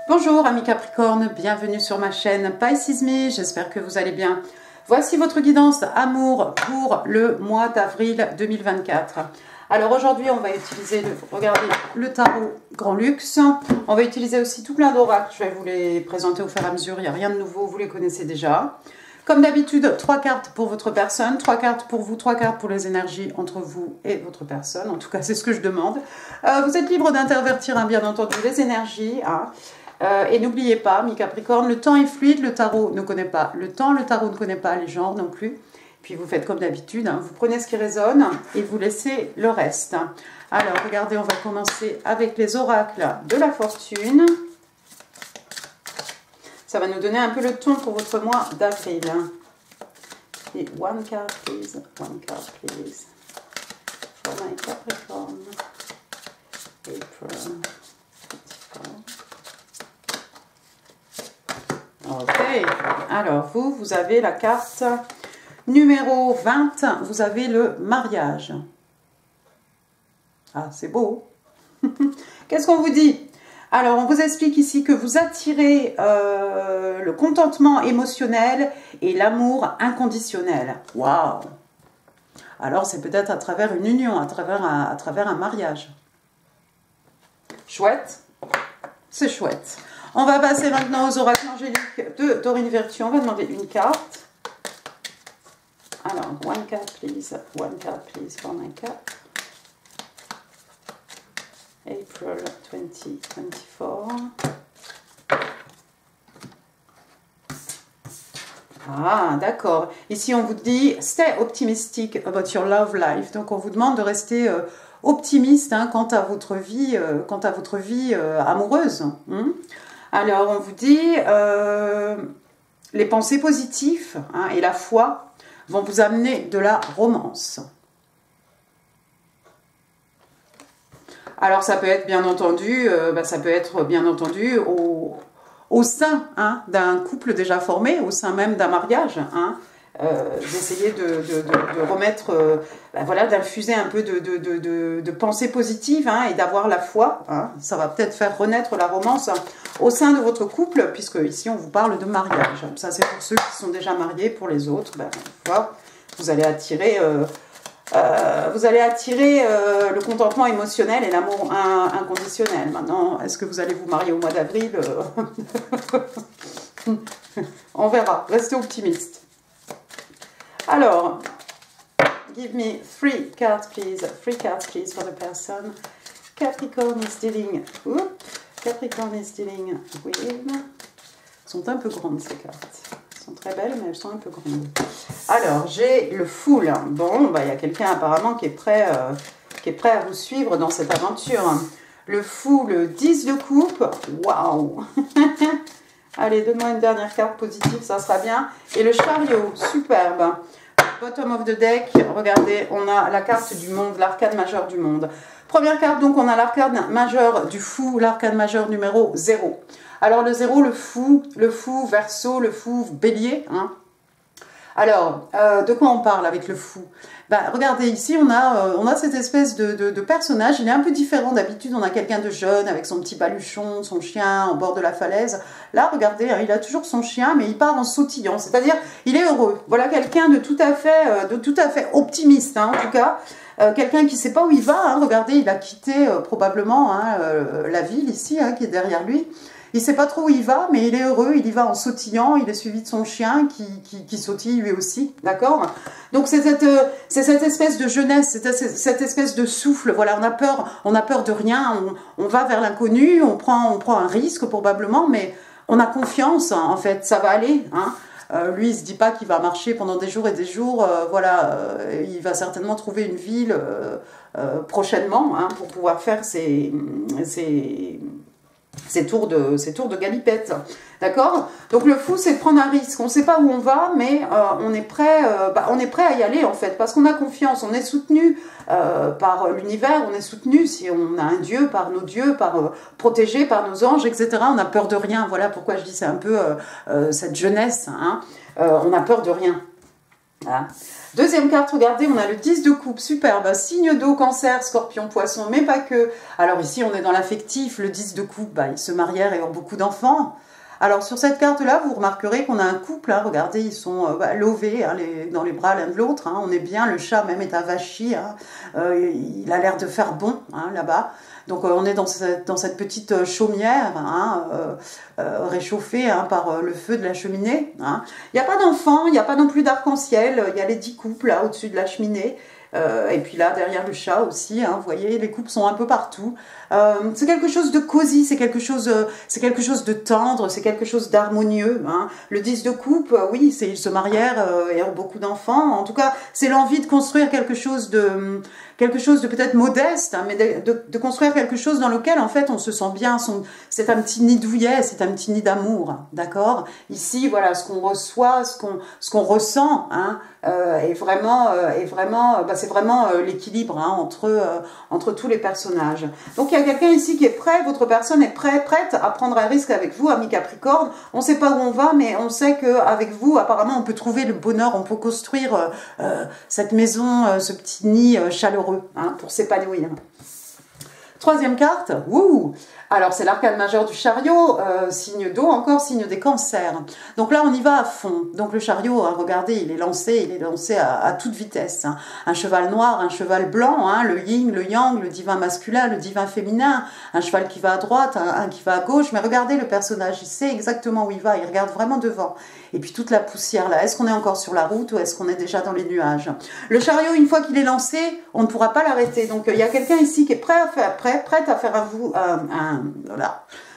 Bonjour amis Capricorne, bienvenue sur ma chaîne Pisces Me, j'espère que vous allez bien. Voici votre guidance amour pour le mois d'avril 2024. Alors aujourd'hui on va utiliser, regardez, le tarot Grand Luxe. On va utiliser aussi tout plein d'oracles, je vais vous les présenter au fur et à mesure, il n'y a rien de nouveau, vous les connaissez déjà. Comme d'habitude, 3 cartes pour votre personne, 3 cartes pour vous, 3 cartes pour les énergies entre vous et votre personne. En tout cas, c'est ce que je demande. Vous êtes libre d'intervertir, hein, bien entendu, les énergies. Hein. Et n'oubliez pas, mi Capricorne, le temps est fluide, le tarot ne connaît pas le temps, le tarot ne connaît pas les genres non plus. Puis vous faites comme d'habitude, hein, vous prenez ce qui résonne et vous laissez le reste. Alors, regardez, on va commencer avec les oracles de la fortune. Ça va nous donner un peu le ton pour votre mois d'avril. Et one card please, one card please. For my Capricorn. April 24. Ok, alors vous avez la carte numéro 20, vous avez le mariage. Ah, c'est beau. Qu'est-ce qu'on vous dit ? Alors, on vous explique ici que vous attirez le contentement émotionnel et l'amour inconditionnel. Waouh! Alors, c'est peut-être à travers une union, à travers un mariage. Chouette. C'est chouette. On va passer maintenant aux oracles angéliques de Dorine Virtue. On va demander une carte. Alors, one card please for my card. April 2024. Ah, d'accord. Ici, on vous dit « Stay optimistic about your love life ». Donc, on vous demande de rester optimiste, hein, quant à votre vie, amoureuse. Alors, on vous dit les pensées positives, hein, et la foi vont vous amener de la romance. Alors, ça peut être bien entendu, au sein, hein, d'un couple déjà formé, au sein même d'un mariage, hein, d'essayer de remettre, voilà, d'infuser un peu de pensée positive, hein, et d'avoir la foi. Hein. Ça va peut-être faire renaître la romance, hein, au sein de votre couple, puisque ici on vous parle de mariage. Ça, c'est pour ceux qui sont déjà mariés. Pour les autres, vous allez attirer... le contentement émotionnel et l'amour inconditionnel. Maintenant, est-ce que vous allez vous marier au mois d'avril? On verra. Restez optimiste. Alors, give me 3 cards, please. 3 cards, please, for the person. Capricorn is dealing. Capricorn is dealing with. Elles sont un peu grandes, ces cartes. Elles sont très belles, mais elles sont un peu grandes. Alors, j'ai le Fool. Bon, il y a quelqu'un apparemment qui est prêt à vous suivre dans cette aventure. Le Fool, le 10 de coupe. Waouh. Allez, donne-moi une dernière carte positive, ça sera bien. Et le Chariot, superbe. Bottom of the deck, regardez, on a la carte du monde, l'arcade majeur du monde. Première carte, donc, on a l'arcade majeur du Fou, l'arcade majeur numéro 0. Alors, le 0, le Fou, Verseau, le Fou, Bélier, hein. Alors, de quoi on parle avec le Fou? Regardez, ici, on a cette espèce de personnage. Il est un peu différent d'habitude. On a quelqu'un de jeune avec son petit baluchon, son chien au bord de la falaise. Là, regardez, hein, il a toujours son chien, mais il part en sautillant. C'est-à-dire, il est heureux. Voilà quelqu'un de tout à fait optimiste, hein, en tout cas. Quelqu'un qui ne sait pas où il va. Hein, regardez, il a quitté probablement, hein, la ville ici, hein, qui est derrière lui. Il ne sait pas trop où il va, mais il est heureux, il y va en sautillant, il est suivi de son chien qui sautille lui aussi, d'accord? Donc c'est cette espèce de jeunesse, cette espèce de souffle, voilà, on a peur de rien, on va vers l'inconnu, on prend un risque probablement, mais on a confiance, en fait, ça va aller, hein? Lui, il ne se dit pas qu'il va marcher pendant des jours et des jours, voilà, il va certainement trouver une ville prochainement, hein, pour pouvoir faire ses tours de galipette, d'accord? Donc le Fou, c'est prendre un risque. On ne sait pas où on va, mais on est prêt à y aller, en fait, parce qu'on a confiance, on est soutenu par l'univers, on est soutenu, si on a un Dieu, par nos dieux, protégé par nos anges, etc. On n'a peur de rien. Voilà pourquoi je dis c'est un peu cette jeunesse, hein. On n'a peur de rien. Hein. Deuxième carte, regardez, on a le 10 de coupe, superbe, signe d'eau, cancer, scorpion, poisson, mais pas que. Alors ici, on est dans l'affectif, le 10 de coupe, bah, ils se marièrent et ont beaucoup d'enfants. Alors sur cette carte-là, vous remarquerez qu'on a un couple, hein, regardez, ils sont lovés hein, dans les bras l'un de l'autre, hein, on est bien, le chat même est avachi, hein, il a l'air de faire bon hein, là-bas. Donc on est dans cette petite chaumière hein, réchauffée hein, par le feu de la cheminée. Hein. Il n'y a pas d'enfants, il n'y a pas non plus d'arc-en-ciel, il y a les 10 couples là au-dessus de la cheminée. Et puis là, derrière le chat aussi, hein, vous voyez, les couples sont un peu partout. C'est quelque chose de cosy, c'est quelque chose de tendre, c'est quelque chose d'harmonieux. Hein. Le 10 de coupe, oui, ils se marièrent et ont beaucoup d'enfants. En tout cas, c'est l'envie de construire quelque chose de peut-être modeste, hein, mais de construire quelque chose dans lequel, en fait, on se sent bien. C'est un petit nid douillet, c'est un petit nid d'amour, d'accord. Ici, voilà, ce qu'on reçoit, ce qu'on ressent, hein, est vraiment, c'est vraiment l'équilibre hein, entre tous les personnages. Donc il y a quelqu'un ici qui est prêt, votre personne est prête à prendre un risque avec vous, ami Capricorne. On ne sait pas où on va, mais on sait qu'avec vous, apparemment, on peut trouver le bonheur, on peut construire cette maison, ce petit nid chaleureux hein, pour s'épanouir. Troisième carte, wouh! Alors c'est l'arcane majeur du chariot, signe d'eau, encore signe des cancers. Donc là on y va à fond. Donc le chariot, hein, regardez, il est lancé à toute vitesse. Hein. Un cheval noir, un cheval blanc, hein, le yin, le yang, le divin masculin, le divin féminin, un cheval qui va à droite, un qui va à gauche. Mais regardez le personnage, il sait exactement où il va, il regarde vraiment devant. Et puis toute la poussière là, est-ce qu'on est encore sur la route ou est-ce qu'on est déjà dans les nuages? Le chariot, une fois qu'il est lancé, on ne pourra pas l'arrêter. Donc il y a quelqu'un ici qui est prête à faire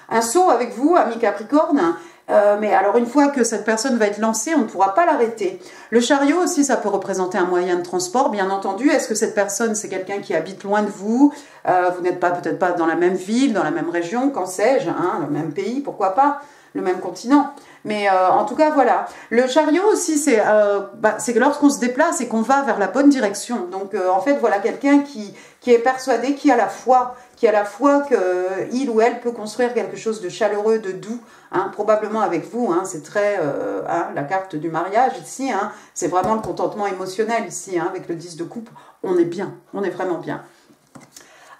un saut avec vous, ami Capricorne. Mais alors une fois que cette personne va être lancée, on ne pourra pas l'arrêter. Le chariot aussi, ça peut représenter un moyen de transport, bien entendu. Est-ce que cette personne, c'est quelqu'un qui habite loin de vous? Vous n'êtes peut-être pas dans la même ville, dans la même région, qu'en sais-je, hein, le même pays, pourquoi pas, le même continent. Mais en tout cas, voilà. Le chariot aussi, c'est que lorsqu'on se déplace et qu'on va vers la bonne direction. Donc, en fait, voilà quelqu'un qui est persuadé, qui a la foi qu'il ou elle peut construire quelque chose de chaleureux, de doux, hein, probablement avec vous. Hein, c'est très hein, la carte du mariage ici. Hein, c'est vraiment le contentement émotionnel ici, hein, avec le 10 de coupe. On est bien, on est vraiment bien.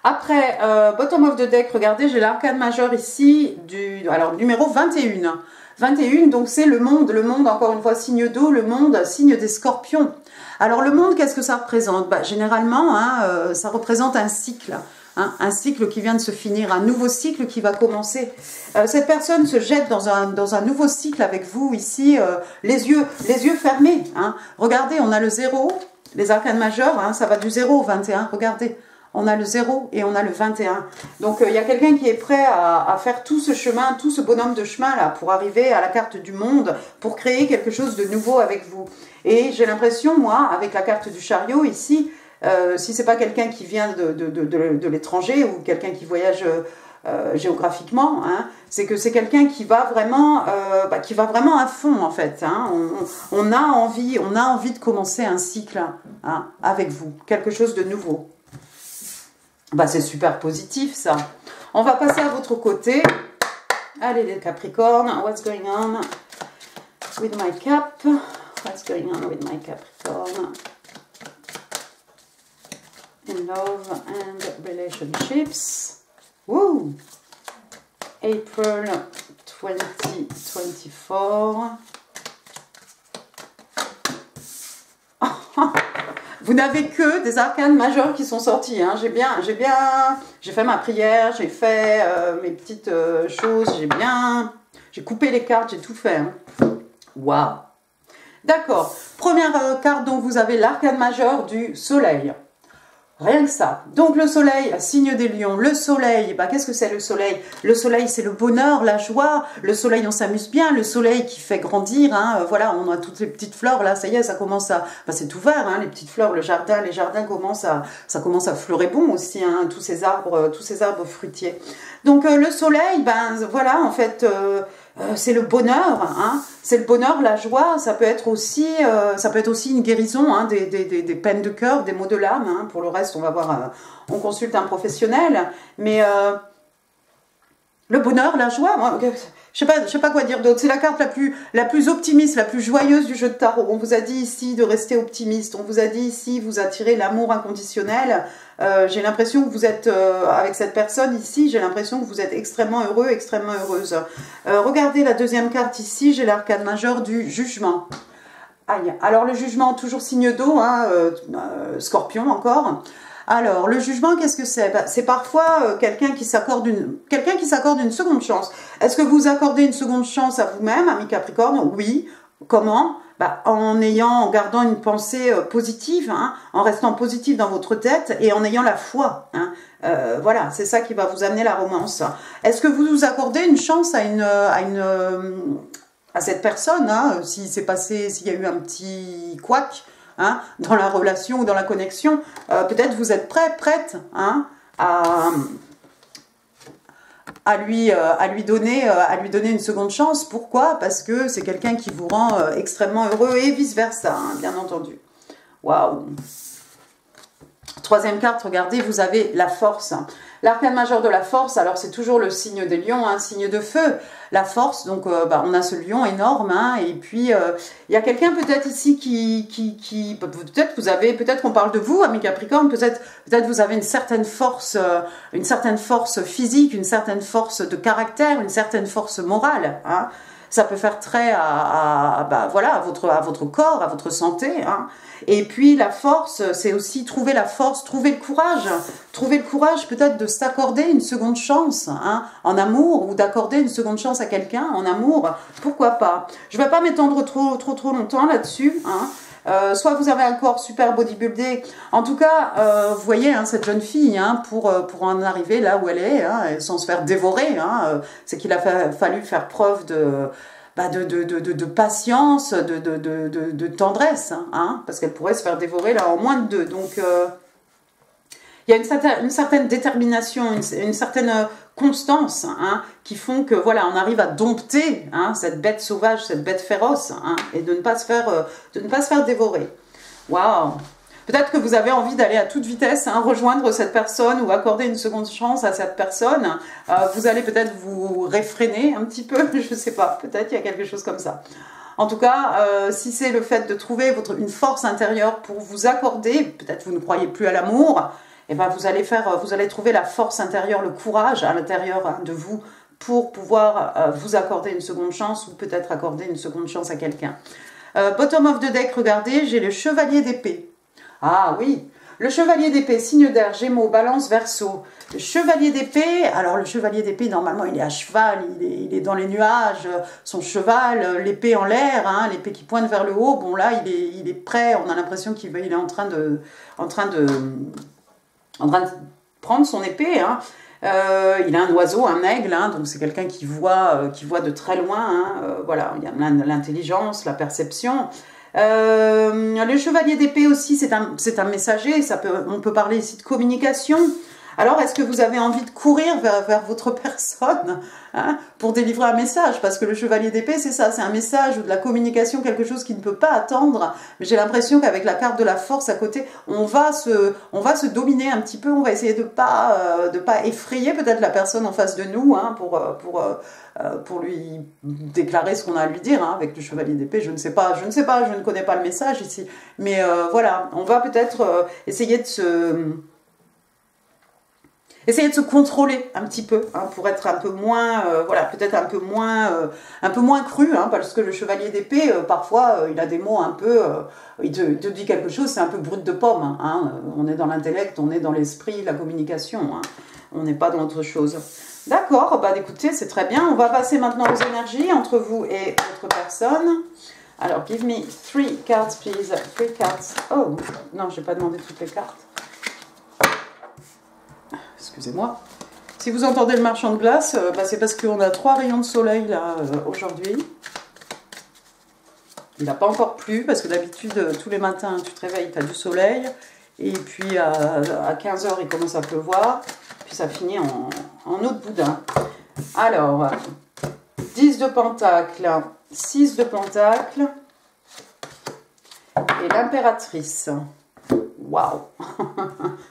Après, bottom of the deck, regardez, j'ai l'arcane majeur ici, alors numéro 21. 21, donc c'est le monde, encore une fois, signe d'eau, le monde, signe des scorpions. Alors le monde, qu'est-ce que ça représente? Généralement, hein, ça représente un cycle. Hein, un cycle qui vient de se finir, un nouveau cycle qui va commencer. Cette personne se jette dans un nouveau cycle avec vous ici, les yeux fermés. Hein. Regardez, on a le 0, les arcanes majeurs, hein, ça va du 0 au 21, regardez. On a le 0 et on a le 21. Donc, il y a quelqu'un qui est prêt à faire tout ce chemin, tout ce bonhomme de chemin là pour arriver à la carte du monde, pour créer quelque chose de nouveau avec vous. Et j'ai l'impression, moi, avec la carte du chariot ici, si c'est pas quelqu'un qui vient de l'étranger ou quelqu'un qui voyage géographiquement, hein, c'est que c'est quelqu'un qui va vraiment à fond en fait. Hein. On a envie de commencer un cycle hein, avec vous, quelque chose de nouveau. C'est super positif ça. On va passer à votre côté. Allez les Capricornes, what's going on with my cap? What's going on with my Capricorn? In love and relationships. Woo! April 2024. Vous n'avez que des arcanes majeurs qui sont sortis. Hein. J'ai fait ma prière, j'ai fait mes petites choses, j'ai coupé les cartes, j'ai tout fait. Hein. Waouh! D'accord. Première carte, donc vous avez l'arcane majeur du soleil. Rien que ça. Donc le soleil, signe des lions. Le soleil, qu'est-ce que c'est le soleil? Le soleil, c'est le bonheur, la joie. Le soleil, on s'amuse bien. Le soleil qui fait grandir. Hein. Voilà, on a toutes les petites fleurs. Là, ça y est, ça commence à... c'est tout vert, hein, les petites fleurs, les jardins commencent à fleurir bon aussi. Hein, tous ces arbres fruitiers. Donc le soleil, voilà, en fait... c'est le bonheur, hein, c'est le bonheur, la joie, ça peut être aussi une guérison hein, des peines de cœur, des maux de l'âme. Hein. Pour le reste, on va voir, on consulte un professionnel. Mais le bonheur, la joie, moi, je sais pas quoi dire d'autre. C'est la carte la plus optimiste, la plus joyeuse du jeu de tarot. On vous a dit ici de rester optimiste. On vous a dit ici, vous attirez l'amour inconditionnel. J'ai l'impression que vous êtes, avec cette personne ici, j'ai l'impression que vous êtes extrêmement heureux, extrêmement heureuse. Regardez la deuxième carte ici, j'ai l'arcane majeur du jugement. Aïe. Alors le jugement, toujours signe d'eau, hein, scorpion encore. Alors, le jugement, qu'est-ce que c'est? C'est parfois quelqu'un qui s'accorde une seconde chance. Est-ce que vous accordez une seconde chance à vous-même, ami Capricorne? Oui. Comment? En gardant une pensée positive, hein, en restant positif dans votre tête et en ayant la foi. Hein. Voilà, c'est ça qui va vous amener la romance. Est-ce que vous vous accordez une chance à cette personne, hein, s'il y a eu un petit couac, hein, dans la relation ou dans la connexion, peut-être vous êtes prête, hein, à lui donner une seconde chance. Pourquoi? Parce que c'est quelqu'un qui vous rend extrêmement heureux et vice versa, hein, bien entendu. Waouh! Troisième carte, regardez, vous avez la force. L'arcane majeur de la force, alors c'est toujours le signe des lions, un signe de feu. La force, donc on a ce lion énorme, hein, et puis il y a quelqu'un peut-être ici qui peut-être qu'on parle de vous, ami Capricorne, peut-être vous avez une certaine force physique, une certaine force de caractère, une certaine force morale, hein. Ça peut faire trait à votre corps, à votre santé, hein. Et puis la force, c'est aussi trouver la force, trouver le courage peut-être de s'accorder une seconde chance, hein, en amour, ou d'accorder une seconde chance à quelqu'un en amour, pourquoi pas. Je ne vais pas m'étendre trop longtemps là-dessus, hein. Soit vous avez un corps super bodybuildé, en tout cas, vous voyez, hein, cette jeune fille, hein, pour en arriver là où elle est, hein, sans se faire dévorer, hein, c'est qu'il a fallu faire preuve de patience, de tendresse, hein, parce qu'elle pourrait se faire dévorer là en moins de 2. Donc, il y a une certaine détermination, une certaine constance, hein, qui font que voilà, on arrive à dompter, hein, cette bête sauvage, cette bête féroce, hein, et de ne pas se faire dévorer. Waouh! Peut-être que vous avez envie d'aller à toute vitesse, hein, rejoindre cette personne ou accorder une seconde chance à cette personne. Vous allez peut-être vous réfréner un petit peu, je ne sais pas, peut-être il y a quelque chose comme ça. En tout cas, si c'est le fait de trouver une force intérieure pour vous accorder, peut-être vous ne croyez plus à l'amour, et ben vous allez trouver la force intérieure, le courage à l'intérieur, hein, de vous pour pouvoir vous accorder une seconde chance ou peut-être accorder une seconde chance à quelqu'un. Bottom of the deck, regardez, j'ai le chevalier d'épée. Ah oui, le chevalier d'épée, signe d'air, Gémeaux, Balance, Verseau. Le chevalier d'épée, alors le chevalier d'épée, normalement, il est à cheval, il est dans les nuages, son cheval, l'épée en l'air, hein, l'épée qui pointe vers le haut. Bon là, il est prêt, on a l'impression qu'il est en train de prendre son épée, hein. Il a un oiseau, un aigle, hein, donc c'est quelqu'un qui voit de très loin, hein, voilà, il y a l'intelligence, la perception. Le chevalier d'épée aussi, c'est un messager, on peut parler ici de communication. Alors, est-ce que vous avez envie de courir vers votre personne, hein, pour délivrer un message? Parce que le chevalier d'épée, c'est ça, c'est un message ou de la communication, quelque chose qui ne peut pas attendre. Mais j'ai l'impression qu'avec la carte de la force à côté, on va se dominer un petit peu, on va essayer de pas effrayer peut-être la personne en face de nous, hein, pour lui déclarer ce qu'on a à lui dire, hein, avec le chevalier d'épée. Je ne sais pas, je ne connais pas le message ici. Mais voilà, on va peut-être essayer de se contrôler un petit peu, hein, pour être un peu moins, voilà, peut-être un peu moins cru, hein, parce que le chevalier d'épée, parfois, il a des mots un peu, il te dit quelque chose, c'est un peu brut de pomme, hein, on est dans l'intellect, on est dans l'esprit, la communication, hein, on n'est pas dans autre chose. D'accord, bah écoutez, c'est très bien, on va passer maintenant aux énergies entre vous et votre personne. Alors, give me 3 cards, please, 3 cards. Oh, non, je n'ai pas demandé toutes les cartes. Excusez-moi. Si vous entendez le marchand de glace, c'est parce qu'on a 3 rayons de soleil là aujourd'hui. Il n'a pas encore plu parce que d'habitude, tous les matins, tu te réveilles, tu as du soleil. Et puis à 15 h, il commence à pleuvoir. Puis ça finit en eau de boudin. Alors, 10 de pentacle, 6 de pentacle et l'impératrice. Waouh! Waouh.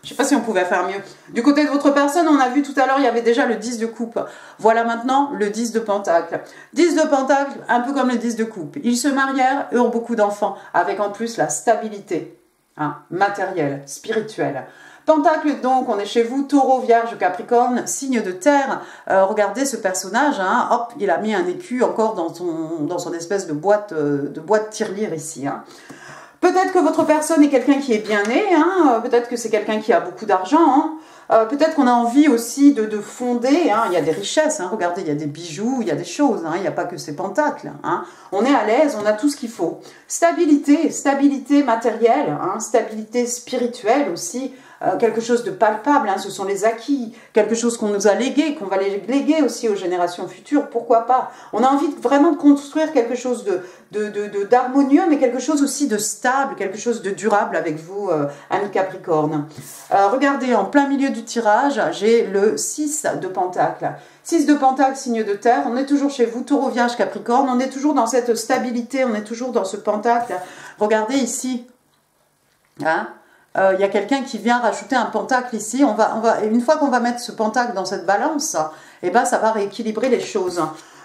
Je sais pas si on pouvait faire mieux. Du côté de votre personne, on a vu tout à l'heure, il y avait déjà le 10 de coupe. Voilà maintenant le 10 de pentacle. 10 de pentacle, un peu comme le 10 de coupe. Ils se marièrent et ont beaucoup d'enfants, avec en plus la stabilité matérielle, spirituelle. Pentacle, donc, on est chez vous, taureau, vierge, capricorne, signe de terre. Regardez ce personnage, hop, il a mis un écu encore dans son espèce de boîte tirelire ici. Peut-être que votre personne est quelqu'un qui est bien né, peut-être que c'est quelqu'un qui a beaucoup d'argent, peut-être qu'on a envie aussi de fonder, il y a des richesses, regardez, il y a des bijoux, il y a des choses, il n'y a pas que ces pentacles. On est à l'aise, on a tout ce qu'il faut. Stabilité, stabilité matérielle, stabilité spirituelle aussi, quelque chose de palpable, ce sont les acquis, quelque chose qu'on nous a légué, qu'on va léguer aussi aux générations futures, pourquoi pas. On a envie vraiment de construire quelque chose d'harmonieux, mais quelque chose aussi de stable, quelque chose de durable avec vous, amis Capricorne. Regardez, en plein milieu du tirage, j'ai le 6 de Pentacle. 6 de Pentacle, signe de terre, on est toujours chez vous, taureau, vierge, Capricorne, on est toujours dans cette stabilité, on est toujours dans ce Pentacle. Regardez ici, il y a quelqu'un qui vient rajouter un pentacle ici. Une fois qu'on va mettre ce pentacle dans cette balance, ça va rééquilibrer les choses.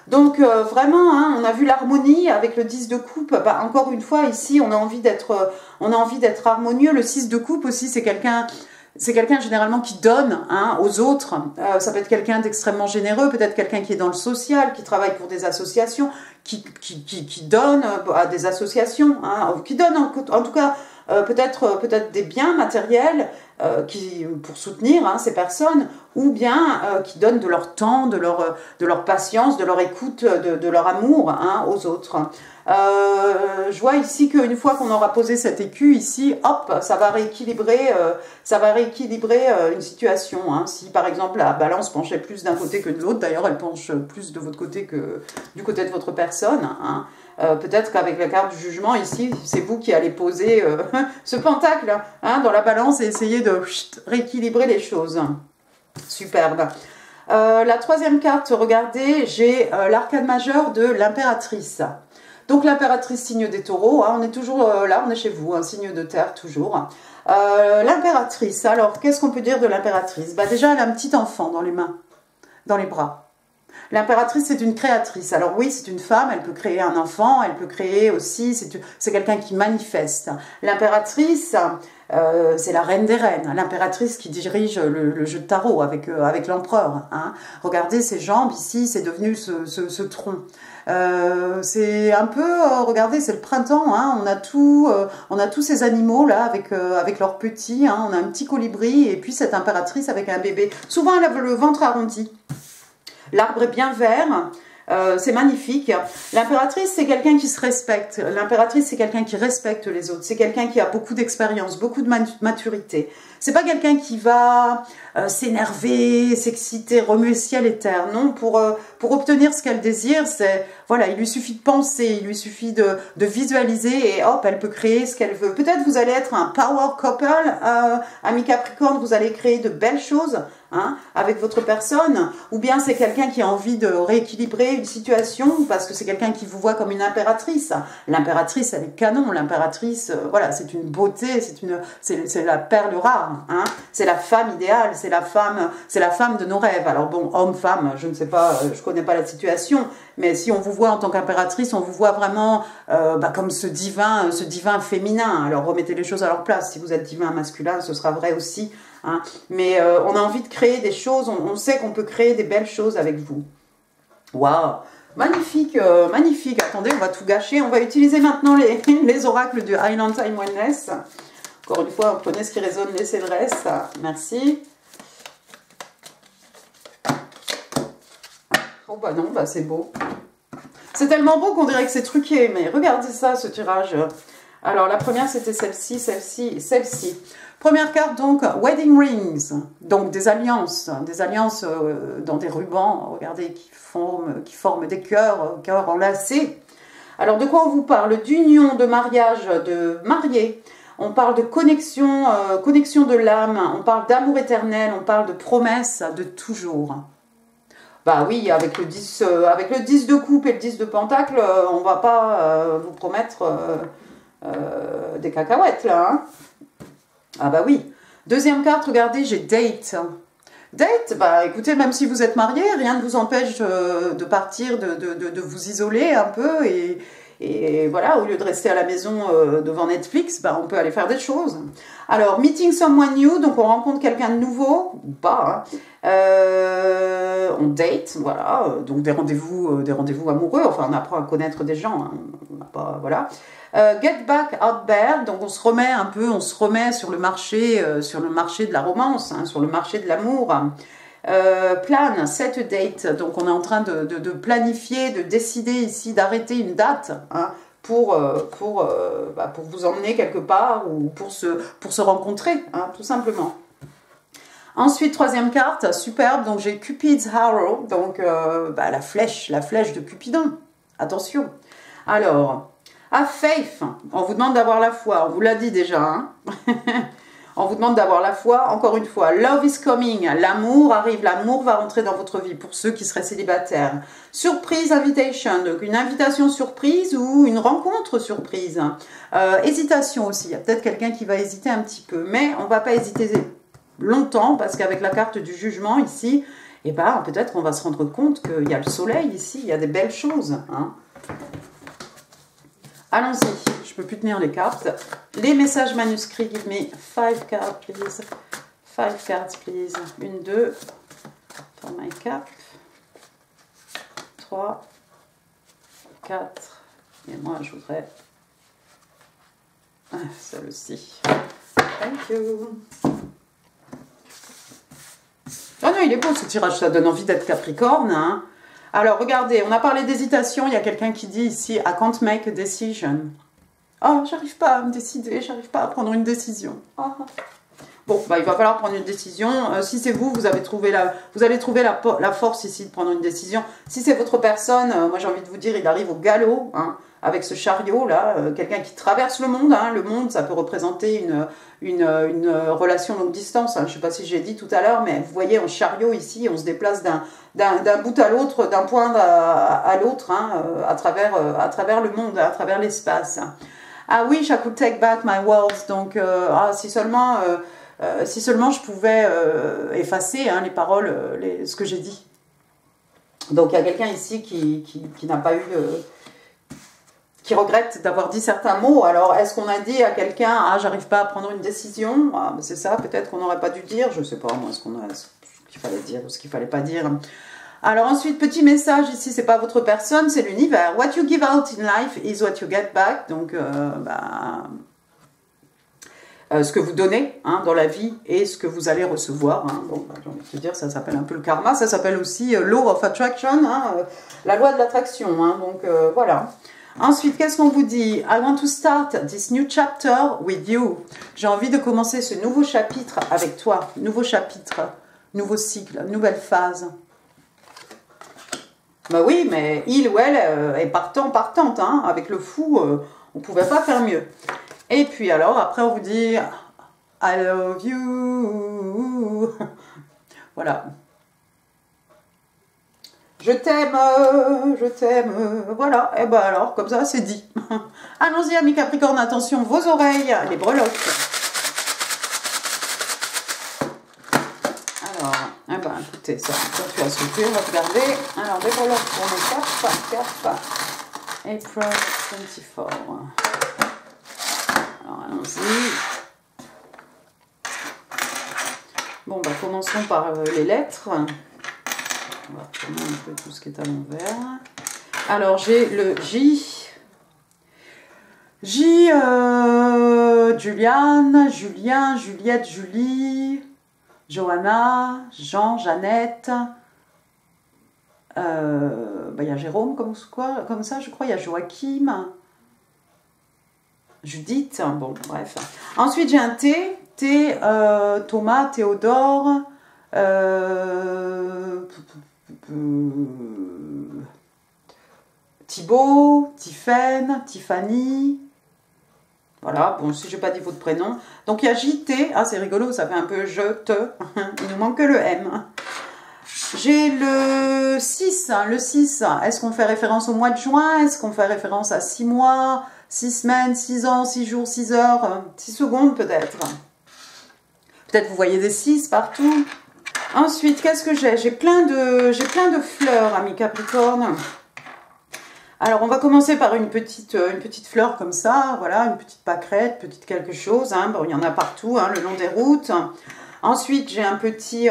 Donc vraiment, on a vu l'harmonie avec le 10 de coupe. Encore une fois, ici, on a envie d'être harmonieux. Le 6 de coupe aussi, c'est quelqu'un généralement qui donne aux autres. Ça peut être quelqu'un d'extrêmement généreux, peut-être quelqu'un qui est dans le social, qui travaille pour des associations, qui donne à des associations, qui donne en tout cas peut-être des biens matériels pour soutenir ces personnes, ou bien qui donnent de leur temps, de leur patience, de leur écoute, de leur amour aux autres. Je vois ici qu'une fois qu'on aura posé cet écu ici, hop, ça va rééquilibrer une situation. Si par exemple la balance penchait plus d'un côté que de l'autre, d'ailleurs elle penche plus de votre côté que du côté de votre personne, peut-être qu'avec la carte du jugement ici, c'est vous qui allez poser ce pentacle dans la balance et essayer de rééquilibrer les choses. Superbe. La troisième carte, regardez, j'ai l'arcane majeur de l'impératrice. Donc l'impératrice, signe des taureaux, on est toujours là, on est chez vous, un signe de terre toujours. L'impératrice, alors qu'est-ce qu'on peut dire de l'impératrice? Déjà, elle a un petit enfant dans les mains, dans les bras. L'impératrice, c'est une créatrice. Alors oui, c'est une femme, elle peut créer un enfant, elle peut créer aussi, c'est quelqu'un qui manifeste. L'impératrice, c'est la reine des reines, l'impératrice qui dirige le jeu de tarot avec l'empereur. Regardez ses jambes ici, c'est devenu ce tronc. C'est un peu, regardez, c'est le printemps, on a tous ces animaux là avec leurs petits, on a un petit colibri et puis cette impératrice avec un bébé. Souvent elle a le ventre arrondi. L'arbre est bien vert, c'est magnifique. L'impératrice, c'est quelqu'un qui se respecte. L'impératrice, c'est quelqu'un qui respecte les autres. C'est quelqu'un qui a beaucoup d'expérience, beaucoup de maturité. C'est pas quelqu'un qui va s'énerver, s'exciter, remuer ciel et terre. Non, pour obtenir ce qu'elle désire, voilà, il lui suffit de penser, il lui suffit de visualiser et hop, elle peut créer ce qu'elle veut. Peut-être vous allez être un power couple, ami Capricorne, vous allez créer de belles choses avec votre personne, ou bien c'est quelqu'un qui a envie de rééquilibrer une situation parce que c'est quelqu'un qui vous voit comme une impératrice. L'impératrice, elle est canon. L'impératrice, voilà, c'est une beauté, c'est la perle rare, c'est la femme idéale, c'est la femme de nos rêves. Alors bon, homme-femme, je ne sais pas, je connais pas la situation, mais si on vous voit en tant qu'impératrice, on vous voit vraiment comme ce divin féminin. Alors remettez les choses à leur place. Si vous êtes divin masculin, ce sera vrai aussi. Mais on a envie de créer des choses, on sait qu'on peut créer des belles choses avec vous. Waouh, magnifique, magnifique. Attendez, on va tout gâcher. On va utiliser maintenant les oracles du Highland Time Wellness. Encore une fois, prenez ce qui résonne, laissez le reste. Merci. Oh bah non, c'est beau. C'est tellement beau qu'on dirait que c'est truqué, mais regardez ça, ce tirage. Alors, la première, c'était celle-ci, celle-ci, celle-ci. Première carte, donc, Wedding Rings, donc des alliances dans des rubans, regardez, qui forment des cœurs enlacés. Alors, de quoi on vous parle? D'union, de mariage, de mariés. On parle de connexion, connexion de l'âme, on parle d'amour éternel, on parle de promesses de toujours. Bah oui, avec le 10 de coupe et le 10 de pentacle, on va pas vous promettre des cacahuètes, là, Ah bah oui. Deuxième carte, regardez, j'ai date. Date, bah écoutez, même si vous êtes marié, rien ne vous empêche de partir, de vous isoler un peu et voilà, au lieu de rester à la maison devant Netflix, bah, on peut aller faire des choses. Alors, meeting someone new, donc on rencontre quelqu'un de nouveau, ou pas, hein. On date, voilà, donc des rendez-vous amoureux, enfin on apprend à connaître des gens, hein. On n'a pas, voilà. Get back out there, donc on se remet sur le marché de la romance, hein, sur le marché de l'amour. Plan, set a date, donc on est en train de planifier, de décider ici, d'arrêter une date, hein, pour vous emmener quelque part ou pour se rencontrer, hein, tout simplement. Ensuite, troisième carte, superbe, donc j'ai Cupid's Arrow, donc la flèche de Cupidon, attention. Alors, have faith, on vous demande d'avoir la foi, on vous l'a dit déjà, hein. On vous demande d'avoir la foi, encore une fois. Love is coming, l'amour arrive, l'amour va rentrer dans votre vie pour ceux qui seraient célibataires. Surprise invitation, donc une invitation surprise ou une rencontre surprise. Hésitation aussi, il y a peut-être quelqu'un qui va hésiter un petit peu, mais on ne va pas hésiter longtemps parce qu'avec la carte du jugement ici, eh ben, peut-être qu'on va se rendre compte qu'il y a le soleil ici, il y a des belles choses, hein. Allons-y, je ne peux plus tenir les cartes. Les messages manuscrits, give me 5 cards, please. 5 cards, please. 1, 2, for my cap. 3, 4. Et moi, je voudrais celle-ci. Thank you. Oh non, il est beau ce tirage, ça donne envie d'être Capricorne, hein. Alors, regardez, on a parlé d'hésitation. Il y a quelqu'un qui dit ici, I can't make a decision. Oh, j'arrive pas à me décider, j'arrive pas à prendre une décision. Oh. Bon, bah, il va falloir prendre une décision. Si c'est vous, vous allez trouver la force ici de prendre une décision. Si c'est votre personne, moi j'ai envie de vous dire, il arrive au galop, hein, avec ce chariot là, quelqu'un qui traverse le monde, hein. Le monde, ça peut représenter une relation longue distance, hein. Je ne sais pas si j'ai dit tout à l'heure, mais vous voyez en chariot ici, on se déplace d'un bout à l'autre, d'un point à l'autre, hein, à travers le monde, à travers l'espace. I wish I could take back my words. Donc, si seulement je pouvais effacer, hein, les paroles, ce que j'ai dit. Donc, il y a quelqu'un ici qui n'a pas eu... qui regrette d'avoir dit certains mots. Alors, est-ce qu'on a dit à quelqu'un « Ah, j'arrive pas à prendre une décision ?» Ah, c'est ça, peut-être qu'on n'aurait pas dû dire. Je sais pas, moi, ce qu'il fallait dire ou ce qu'il fallait pas dire. Alors ensuite, petit message ici, c'est pas votre personne, c'est l'univers. What you give out in life is what you get back. Donc, ce que vous donnez, hein, dans la vie et ce que vous allez recevoir. Hein. Bon, j'ai envie de te dire, ça s'appelle un peu le karma. Ça s'appelle aussi Law of Attraction, hein, la loi de l'attraction. Hein. Donc, voilà. Ensuite, qu'est-ce qu'on vous dit? I want to start this new chapter with you. J'ai envie de commencer ce nouveau chapitre avec toi. Nouveau chapitre, nouveau cycle, nouvelle phase. Bah oui, mais il ou elle est partante, hein. Avec le fou, on ne pouvait pas faire mieux. Et puis alors, après on vous dit I love you. Voilà. Je t'aime, voilà. Et ben alors, comme ça, c'est dit. Allons-y, amis Capricorne, attention, vos oreilles, les breloques. Alors, eh ben, écoutez, ça tu as sauté, on va regarder. Alors, des breloques pour le cap. April 24. Alors, allons-y. Bon, bah, commençons par les lettres. On va retourner un peu tout ce qui est à l'envers. Alors, j'ai le J. Juliane, Julien, Juliette, Julie, Johanna, Jean, Jeannette. Il y a Jérôme comme ça, je crois. Il y a Joachim. Judith. Bon, bref. Ensuite, j'ai un T. Thomas, Théodore. Thibaut, Tiffaine, Tiffany. Voilà, bon, si je n'ai pas dit votre prénom. Donc, il y a JT. Ah, c'est rigolo, ça fait un peu je, te. Il nous manque que le M. J'ai le 6. Le 6, est-ce qu'on fait référence au mois de juin? Est-ce qu'on fait référence à 6 mois, 6 semaines, 6 ans, 6 jours, 6 heures, 6 secondes peut-être? Peut-être vous voyez des 6 partout. Ensuite, qu'est-ce que j'ai? J'ai plein de fleurs, amis Capricorne. Alors, on va commencer par une petite fleur comme ça, voilà, une petite pâquerette, petite quelque chose. Hein. Bon, il y en a partout, hein, le long des routes. Ensuite, j'ai un petit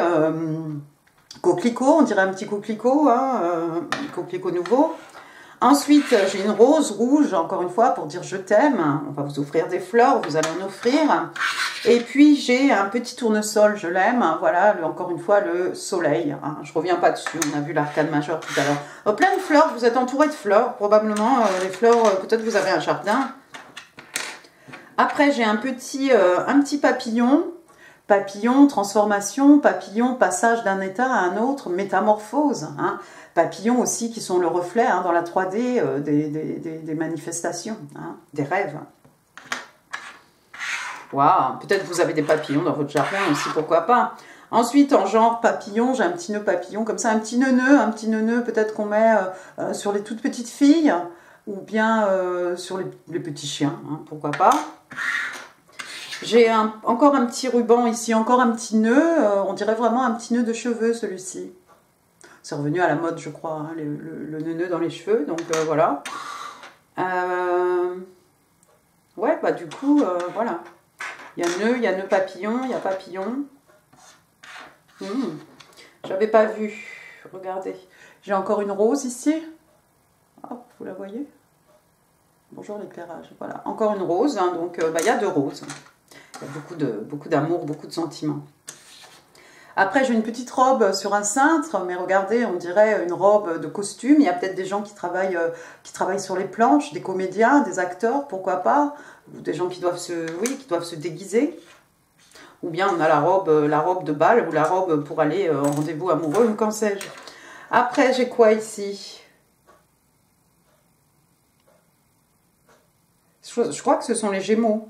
coquelicot, on dirait un petit coquelicot, hein, coquelicot nouveau. Ensuite, j'ai une rose rouge, encore une fois, pour dire je t'aime. On va vous offrir des fleurs, vous allez en offrir. Et puis, j'ai un petit tournesol, je l'aime. Voilà, encore une fois, le soleil. Hein. Je ne reviens pas dessus, on a vu l'arcane majeur tout à l'heure. Plein de fleurs, vous êtes entouré de fleurs, probablement. Les fleurs, peut-être vous avez un jardin. Après, j'ai un petit papillon. Papillon, transformation, papillon, passage d'un état à un autre, métamorphose. Hein. Papillons aussi qui sont le reflet hein, dans la 3D des manifestations, hein, des rêves. Waouh, peut-être vous avez des papillons dans votre jardin aussi, pourquoi pas. Ensuite, en genre papillon, j'ai un petit nœud papillon, comme ça, un petit nœud peut-être qu'on met sur les toutes petites filles, ou bien sur les petits chiens, hein, pourquoi pas. J'ai encore un petit ruban ici, encore un petit nœud, on dirait vraiment un petit nœud de cheveux celui-ci. C'est revenu à la mode, je crois, hein, le nœud dans les cheveux, donc voilà. Ouais, bah du coup, voilà. Il y a nœud papillon, il y a papillon. J'avais pas vu, regardez. J'ai encore une rose ici. Hop, vous la voyez? Bonjour l'éclairage, voilà. Encore une rose, hein, donc bah, il y a 2 roses. Il y a beaucoup d'amour, beaucoup de sentiments. Après, j'ai une petite robe sur un cintre, mais regardez, on dirait une robe de costume. Il y a peut-être des gens qui travaillent sur les planches, des comédiens, des acteurs, pourquoi pas, ou des gens qui doivent se déguiser. Ou bien on a la robe de bal ou la robe pour aller en rendez-vous amoureux, ou qu'en sais-je. Après, j'ai quoi ici? Je crois que ce sont les Gémeaux.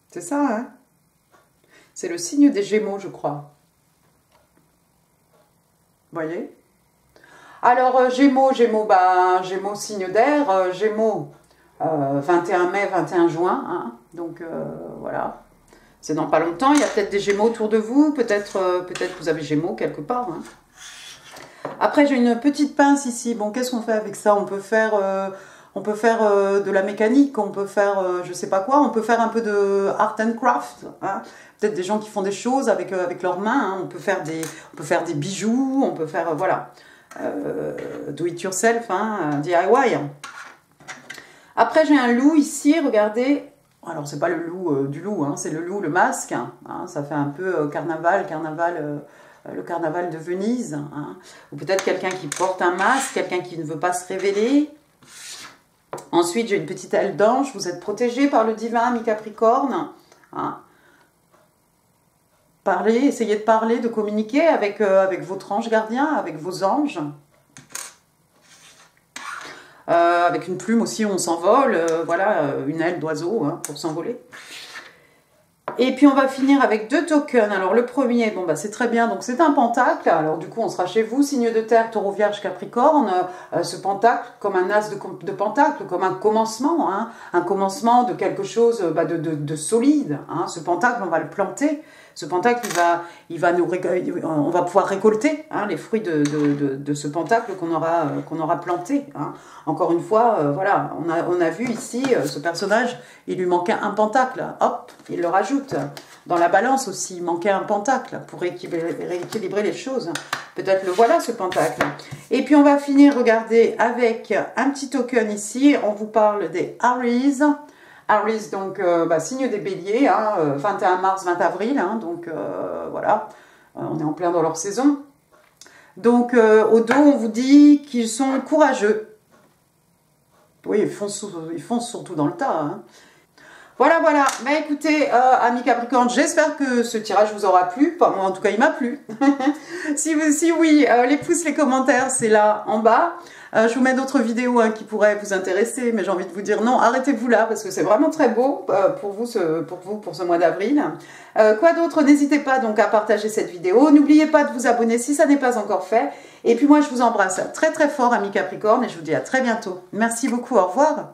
C'est ça, hein? C'est le signe des Gémeaux, je crois. Vous voyez? Alors, Gémeaux, bah, Gémeaux, signe d'air. Gémeaux, 21 mai, 21 juin. Hein, donc, voilà. C'est dans pas longtemps. Il y a peut-être des Gémeaux autour de vous. Peut-être que vous avez Gémeaux quelque part. Hein. Après, j'ai une petite pince ici. Bon, qu'est-ce qu'on fait avec ça? On peut faire de la mécanique, on peut faire je sais pas quoi, on peut faire un peu de art and craft. Hein. Peut-être des gens qui font des choses avec leurs mains. Hein. On peut faire des bijoux, on peut faire voilà, do it yourself, hein, DIY. Après j'ai un loup ici, regardez. Alors c'est pas le loup du loup, hein, c'est le loup, le masque. Hein. Ça fait un peu carnaval. Le carnaval de Venise. Hein. Ou peut-être quelqu'un qui porte un masque, quelqu'un qui ne veut pas se révéler. Ensuite, j'ai une petite aile d'ange. Vous êtes protégé par le divin, mi Capricorne. Hein. Essayez de parler, de communiquer avec votre ange gardien, avec vos anges. Avec une plume aussi, on s'envole. Voilà, une aile d'oiseau hein, pour s'envoler. Et puis on va finir avec 2 tokens. Alors le premier, bon bah c'est très bien, donc c'est un pentacle. Alors du coup on sera chez vous, signe de terre, taureau, vierge, capricorne. Ce pentacle comme un as de pentacle, comme un commencement, hein, un commencement de quelque chose bah, de solide. Hein. Ce pentacle on va le planter. Ce pentacle, on va pouvoir récolter hein, les fruits de ce pentacle qu'on aura planté. Hein. Encore une fois, voilà, on a vu ici, ce personnage, il lui manquait un pentacle. Hop, il le rajoute. Dans la balance aussi, il manquait un pentacle pour rééquilibrer les choses. Peut-être le voilà, ce pentacle. Et puis on va finir, regardez, avec un petit token ici. On vous parle des Aries. Aries, donc bah, signe des béliers, hein, 21 mars, 20 avril, hein, donc voilà, on est en plein dans leur saison. Donc au dos, on vous dit qu'ils sont courageux. Oui, ils foncent surtout dans le tas. Hein. Voilà, voilà. Bah écoutez, amis Capricorne, j'espère que ce tirage vous aura plu. Enfin, moi, en tout cas, il m'a plu. Si oui, les pouces, les commentaires, c'est là en bas. Je vous mets d'autres vidéos hein, qui pourraient vous intéresser, mais j'ai envie de vous dire non, arrêtez-vous là, parce que c'est vraiment très beau pour ce mois d'avril. Quoi d'autre? N'hésitez pas donc à partager cette vidéo. N'oubliez pas de vous abonner si ça n'est pas encore fait. Et puis moi, je vous embrasse très très fort, amis Capricorne, et je vous dis à très bientôt. Merci beaucoup, au revoir.